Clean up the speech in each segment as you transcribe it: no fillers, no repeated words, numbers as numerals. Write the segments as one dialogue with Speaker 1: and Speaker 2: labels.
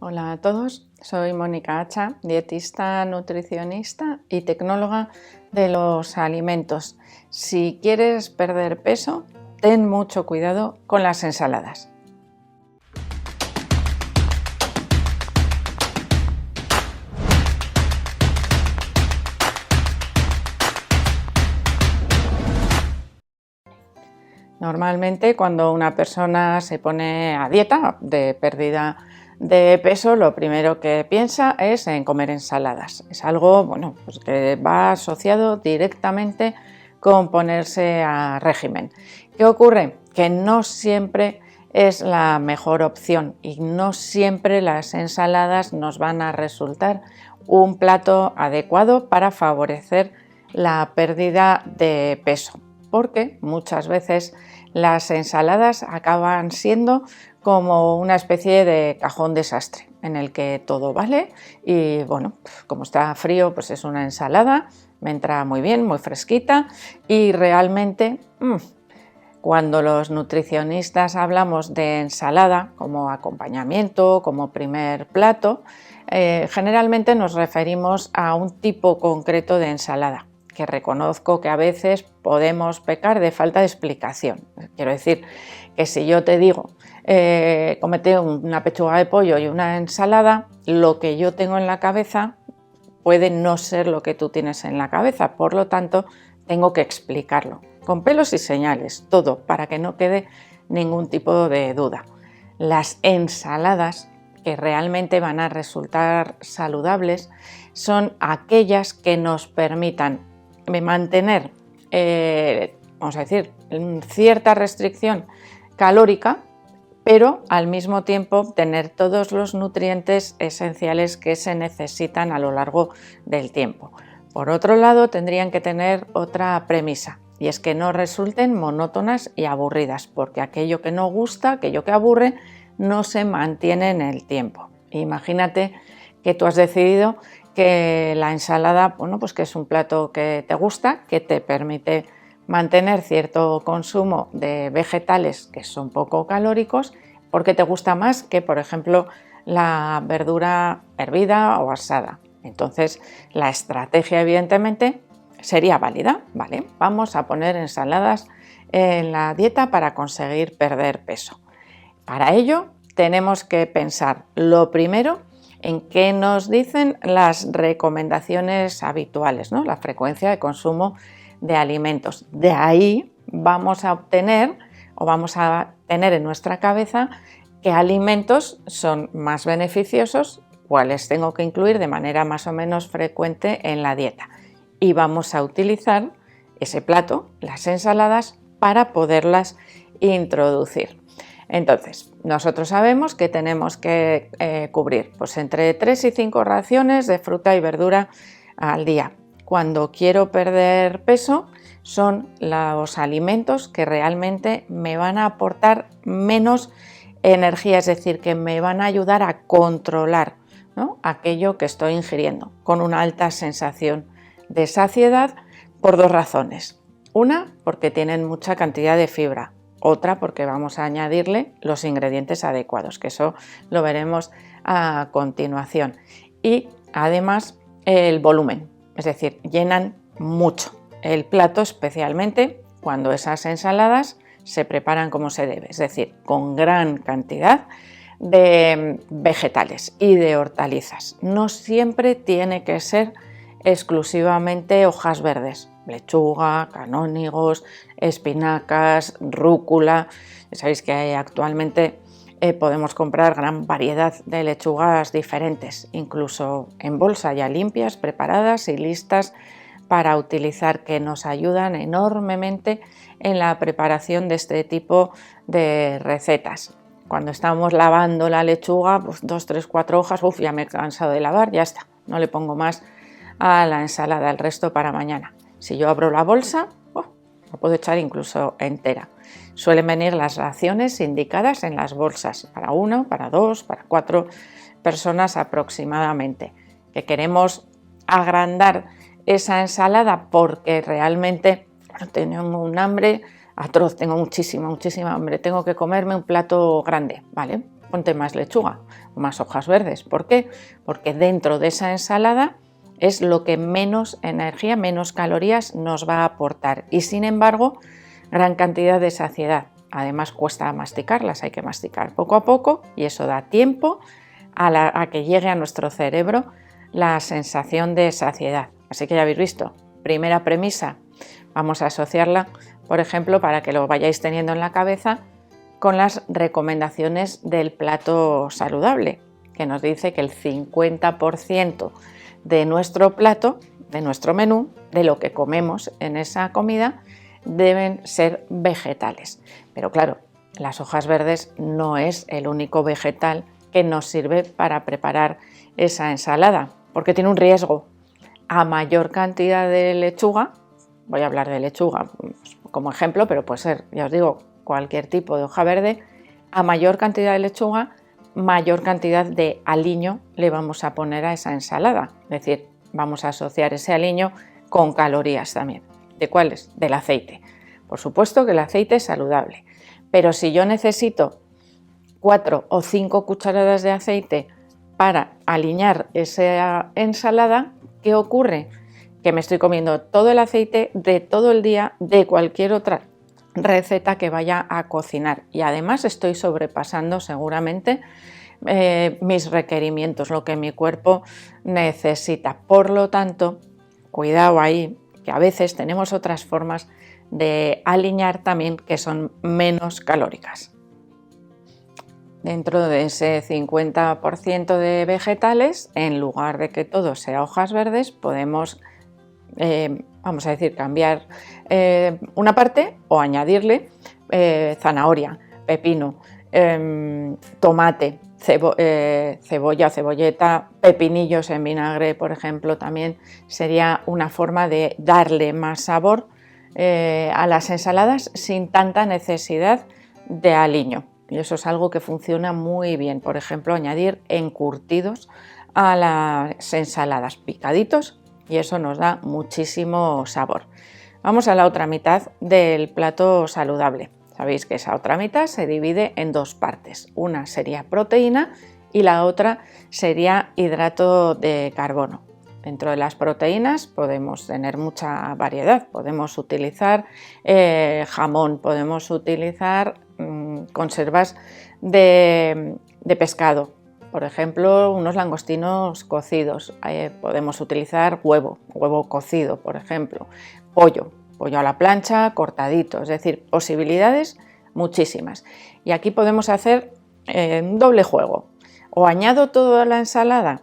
Speaker 1: Hola a todos, soy Mónica Hacha, dietista, nutricionista y tecnóloga de los alimentos. Si quieres perder peso, ten mucho cuidado con las ensaladas. Normalmente cuando una persona se pone a dieta de pérdida de peso, lo primero que piensa es en comer ensaladas. Es algo, pues que va asociado directamente con ponerse a régimen. ¿Qué ocurre? Que no siempre es la mejor opción y no siempre las ensaladas nos van a resultar un plato adecuado para favorecer la pérdida de peso, porque muchas veces las ensaladas acaban siendo como una especie de cajón desastre en el que todo vale y como está frío, pues es una ensalada, me entra muy bien, muy fresquita y realmente cuando los nutricionistas hablamos de ensalada como acompañamiento, como primer plato, generalmente nos referimos a un tipo concreto de ensalada, que reconozco que a veces podemos pecar de falta de explicación. Quiero decir que si yo te digo, cómete una pechuga de pollo y una ensalada, lo que yo tengo en la cabeza puede no ser lo que tú tienes en la cabeza, por lo tanto tengo que explicarlo, con pelos y señales, todo, para que no quede ningún tipo de duda. Las ensaladas que realmente van a resultar saludables son aquellas que nos permitan mantener, vamos a decir, cierta restricción calórica, pero al mismo tiempo tener todos los nutrientes esenciales que se necesitan a lo largo del tiempo. Por otro lado, tendrían que tener otra premisa, y es que no resulten monótonas y aburridas, porque aquello que no gusta, aquello que aburre, no se mantiene en el tiempo. Imagínate que tú has decidido que la ensalada, pues que es un plato que te gusta, que te permite mantener cierto consumo de vegetales que son poco calóricos, porque te gusta más que, por ejemplo, la verdura hervida o asada. Entonces, la estrategia, evidentemente, sería válida, ¿vale? Vamos a poner ensaladas en la dieta para conseguir perder peso. Para ello, tenemos que pensar, lo primero, en qué nos dicen las recomendaciones habituales, ¿no? La frecuencia de consumo de alimentos. De ahí vamos a obtener o vamos a tener en nuestra cabeza qué alimentos son más beneficiosos, cuáles tengo que incluir de manera más o menos frecuente en la dieta. Y vamos a utilizar ese plato, las ensaladas, para poderlas introducir. Entonces, nosotros sabemos que tenemos que cubrir pues, entre 3 y 5 raciones de fruta y verdura al día. Cuando quiero perder peso, son los alimentos que realmente me van a aportar menos energía, es decir, que me van a ayudar a controlar, ¿no?, aquello que estoy ingiriendo, con una alta sensación de saciedad por dos razones. Una, porque tienen mucha cantidad de fibra. Otra, porque vamos a añadirle los ingredientes adecuados, que eso lo veremos a continuación. Y además el volumen, es decir, llenan mucho el plato, especialmente cuando esas ensaladas se preparan como se debe, es decir, con gran cantidad de vegetales y de hortalizas. No siempre tiene que ser exclusivamente hojas verdes, lechuga, canónigos, espinacas, rúcula. Sabéis que actualmente podemos comprar gran variedad de lechugas diferentes, incluso en bolsa ya limpias, preparadas y listas para utilizar, que nos ayudan enormemente en la preparación de este tipo de recetas. Cuando estamos lavando la lechuga, pues 2, 3, 4 hojas, ya me he cansado de lavar, ya está, no le pongo más a la ensalada, el resto para mañana. Si yo abro la bolsa, la puedo echar incluso entera. Suelen venir las raciones indicadas en las bolsas, para 1, para 2, para 4 personas aproximadamente. Que queremos agrandar esa ensalada porque realmente tengo un hambre atroz, tengo muchísima hambre, tengo que comerme un plato grande, ¿vale? ponte más lechuga o más hojas verdes. ¿Por qué? Porque dentro de esa ensalada es lo que menos energía, menos calorías nos va a aportar y sin embargo gran cantidad de saciedad. Además cuesta masticarlas, hay que masticar poco a poco y eso da tiempo a que llegue a nuestro cerebro la sensación de saciedad. Así que ya habéis visto, primera premisa, vamos a asociarla, por ejemplo, para que lo vayáis teniendo en la cabeza, con las recomendaciones del plato saludable, que nos dice que el 50% de nuestro plato, de nuestro menú, de lo que comemos en esa comida, deben ser vegetales. Pero claro, las hojas verdes no es el único vegetal que nos sirve para preparar esa ensalada, porque tiene un riesgo. A mayor cantidad de lechuga, voy a hablar de lechuga como ejemplo, pero puede ser, ya os digo, cualquier tipo de hoja verde, a mayor cantidad de lechuga, mayor cantidad de aliño le vamos a poner a esa ensalada. Es decir, vamos a asociar ese aliño con calorías también. ¿De cuáles? Del aceite. Por supuesto que el aceite es saludable, pero si yo necesito 4 o 5 cucharadas de aceite para aliñar esa ensalada, ¿qué ocurre? Que me estoy comiendo todo el aceite de todo el día de cualquier otra receta que vaya a cocinar y además estoy sobrepasando seguramente mis requerimientos, lo que mi cuerpo necesita. Por lo tanto, cuidado ahí, que a veces tenemos otras formas de aliñar también que son menos calóricas. Dentro de ese 50% de vegetales, en lugar de que todo sea hojas verdes, podemos, vamos a decir, cambiar una parte o añadirle zanahoria, pepino, tomate, cebolla, cebolleta, pepinillos en vinagre, por ejemplo, también sería una forma de darle más sabor a las ensaladas sin tanta necesidad de aliño. Y eso es algo que funciona muy bien. Por ejemplo, añadir encurtidos a las ensaladas, picaditos, y eso nos da muchísimo sabor. Vamos a la otra mitad del plato saludable. Sabéis que esa otra mitad se divide en dos partes. Una sería proteína y la otra sería hidrato de carbono. Dentro de las proteínas podemos tener mucha variedad. Podemos utilizar jamón, podemos utilizar conservas de pescado, por ejemplo, unos langostinos cocidos. Podemos utilizar huevo cocido, por ejemplo, pollo a la plancha, cortadito, es decir, posibilidades muchísimas. Y aquí podemos hacer un doble juego. O añado toda la ensalada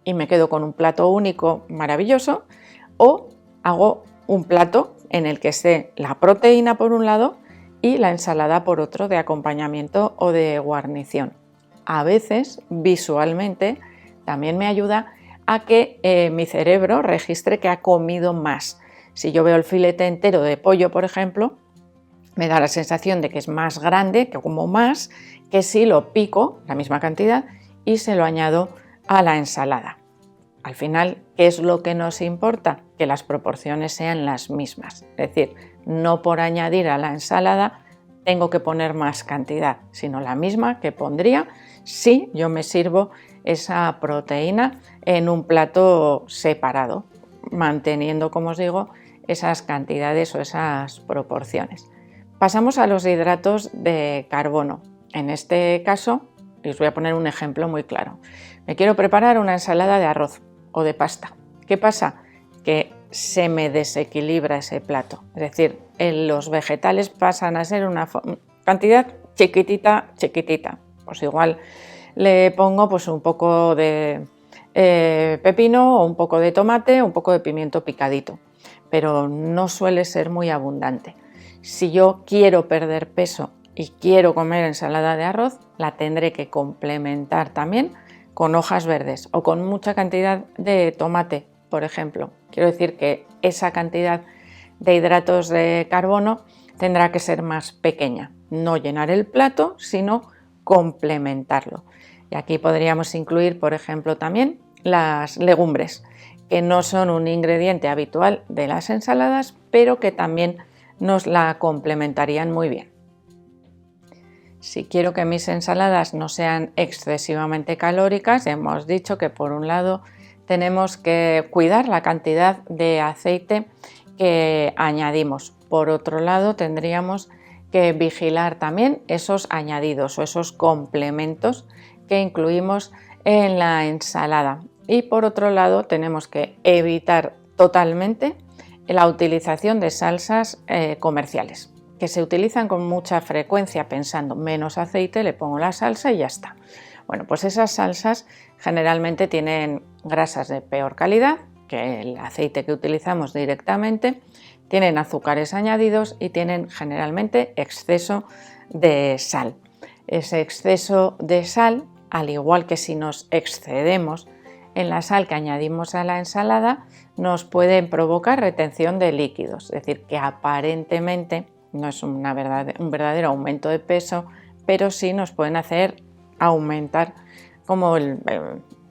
Speaker 1: y me quedo con un plato único maravilloso, o hago un plato en el que esté la proteína por un lado y la ensalada por otro de acompañamiento o de guarnición. A veces visualmente también me ayuda a que mi cerebro registre que ha comido más. Si yo veo el filete entero de pollo, por ejemplo, me da la sensación de que es más grande, que como más, que si lo pico, la misma cantidad, y se lo añado a la ensalada. Al final, ¿qué es lo que nos importa? Que las proporciones sean las mismas. Es decir, no por añadir a la ensalada tengo que poner más cantidad, sino la misma que pondría si yo me sirvo esa proteína en un plato separado, manteniendo, como os digo, esas cantidades o esas proporciones. Pasamos a los hidratos de carbono. En este caso, os voy a poner un ejemplo muy claro. Me quiero preparar una ensalada de arroz o de pasta. ¿Qué pasa? Que se me desequilibra ese plato. Es decir, los vegetales pasan a ser una cantidad chiquitita. Pues igual le pongo pues un poco de pepino o un poco de tomate o un poco de pimiento picadito, pero no suele ser muy abundante. Si yo quiero perder peso y quiero comer ensalada de arroz, la tendré que complementar también con hojas verdes o con mucha cantidad de tomate, por ejemplo. Quiero decir que esa cantidad de hidratos de carbono tendrá que ser más pequeña, no llenar el plato, sino complementarlo. Y aquí podríamos incluir, por ejemplo, también las legumbres, que no son un ingrediente habitual de las ensaladas, pero que también nos la complementarían muy bien. Si quiero que mis ensaladas no sean excesivamente calóricas, hemos dicho que por un lado tenemos que cuidar la cantidad de aceite que añadimos. Por otro lado, tendríamos que vigilar también esos añadidos o esos complementos que incluimos en la ensalada. Y por otro lado, tenemos que evitar totalmente la utilización de salsas comerciales, que se utilizan con mucha frecuencia pensando menos aceite, le pongo la salsa y ya está. Bueno, pues esas salsas generalmente tienen grasas de peor calidad que el aceite que utilizamos directamente, tienen azúcares añadidos y tienen generalmente exceso de sal. Ese exceso de sal, al igual que si nos excedemos en la sal que añadimos a la ensalada, nos pueden provocar retención de líquidos, es decir, que aparentemente no es un verdadero aumento de peso, pero sí nos pueden hacer aumentar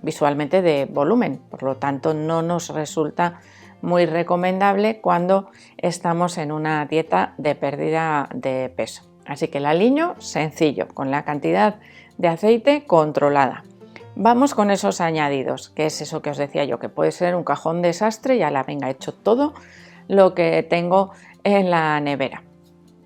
Speaker 1: visualmente de volumen. Por lo tanto, no nos resulta muy recomendable cuando estamos en una dieta de pérdida de peso. Así que el aliño sencillo, con la cantidad de aceite controlada. Vamos con esos añadidos, que es eso que os decía yo, que puede ser un cajón desastre y ya venga hecho todo lo que tengo en la nevera.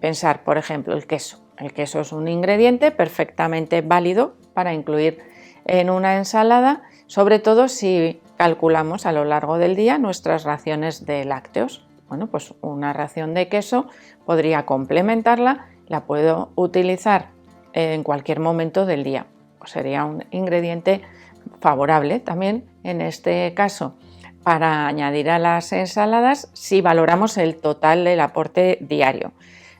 Speaker 1: Pensar, por ejemplo, el queso. El queso es un ingrediente perfectamente válido para incluir en una ensalada, sobre todo si calculamos a lo largo del día nuestras raciones de lácteos. Bueno, pues una ración de queso podría complementarla, la puedo utilizar en cualquier momento del día. Pues sería un ingrediente favorable también en este caso para añadir a las ensaladas si valoramos el total del aporte diario.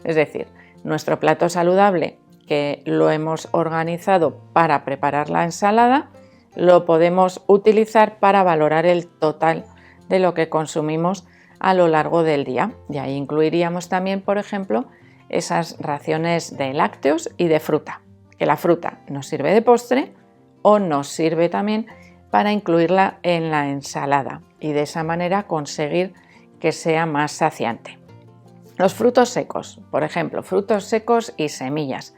Speaker 1: Es decir, nuestro plato saludable que lo hemos organizado para preparar la ensalada, lo podemos utilizar para valorar el total de lo que consumimos a lo largo del día. Y ahí incluiríamos también, por ejemplo, esas raciones de lácteos y de fruta, que la fruta nos sirve de postre o nos sirve también para incluirla en la ensalada y de esa manera conseguir que sea más saciante. Los frutos secos, por ejemplo, frutos secos y semillas,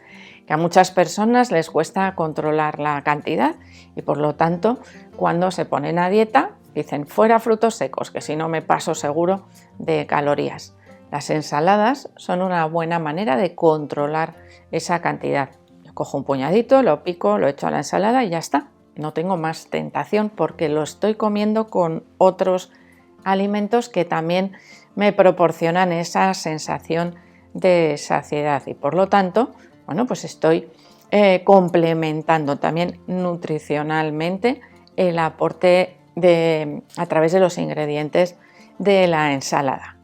Speaker 1: que a muchas personas les cuesta controlar la cantidad y por lo tanto cuando se ponen a dieta dicen fuera frutos secos, que si no me paso seguro de calorías. Las ensaladas son una buena manera de controlar esa cantidad. Yo cojo un puñadito, lo pico, lo echo a la ensalada y ya está. No tengo más tentación porque lo estoy comiendo con otros alimentos que también me proporcionan esa sensación de saciedad y por lo tanto, bueno, pues estoy complementando también nutricionalmente el aporte a través de los ingredientes de la ensalada.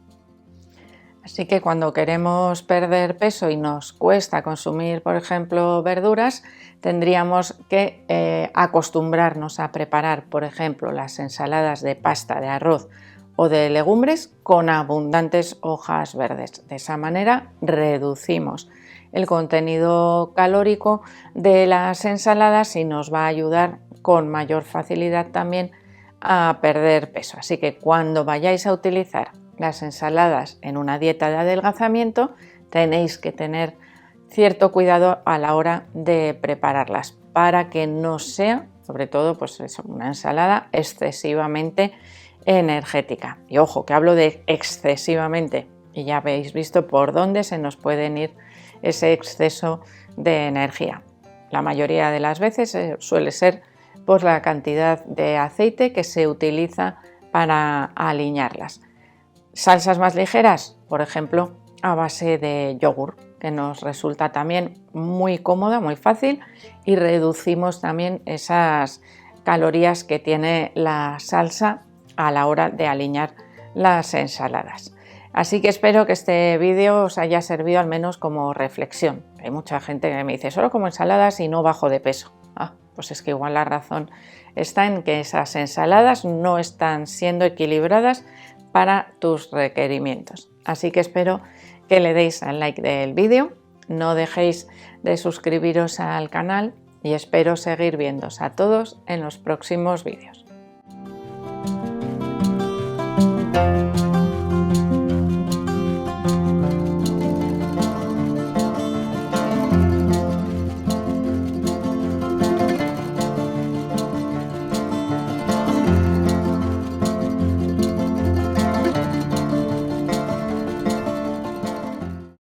Speaker 1: Así que cuando queremos perder peso y nos cuesta consumir, por ejemplo, verduras, tendríamos que acostumbrarnos a preparar, por ejemplo, las ensaladas de pasta, de arroz o de legumbres con abundantes hojas verdes. De esa manera reducimos el contenido calórico de las ensaladas y nos va a ayudar con mayor facilidad también a perder peso. Así que cuando vayáis a utilizar las ensaladas en una dieta de adelgazamiento, tenéis que tener cierto cuidado a la hora de prepararlas para que no sea, sobre todo, pues eso, una ensalada excesivamente energética. Y ojo, que hablo de excesivamente, y ya habéis visto por dónde se nos pueden ir ese exceso de energía. La mayoría de las veces suele ser por la cantidad de aceite que se utiliza para aliñarlas. Salsas más ligeras, por ejemplo, a base de yogur, que nos resulta también muy cómoda, muy fácil y reducimos también esas calorías que tiene la salsa a la hora de aliñar las ensaladas. Así que espero que este vídeo os haya servido al menos como reflexión. Hay mucha gente que me dice, solo como ensaladas y no bajo de peso. Pues es que igual la razón está en que esas ensaladas no están siendo equilibradas para tus requerimientos. Así que espero que le deis al like del vídeo, no dejéis de suscribiros al canal y espero seguir viéndoos a todos en los próximos vídeos.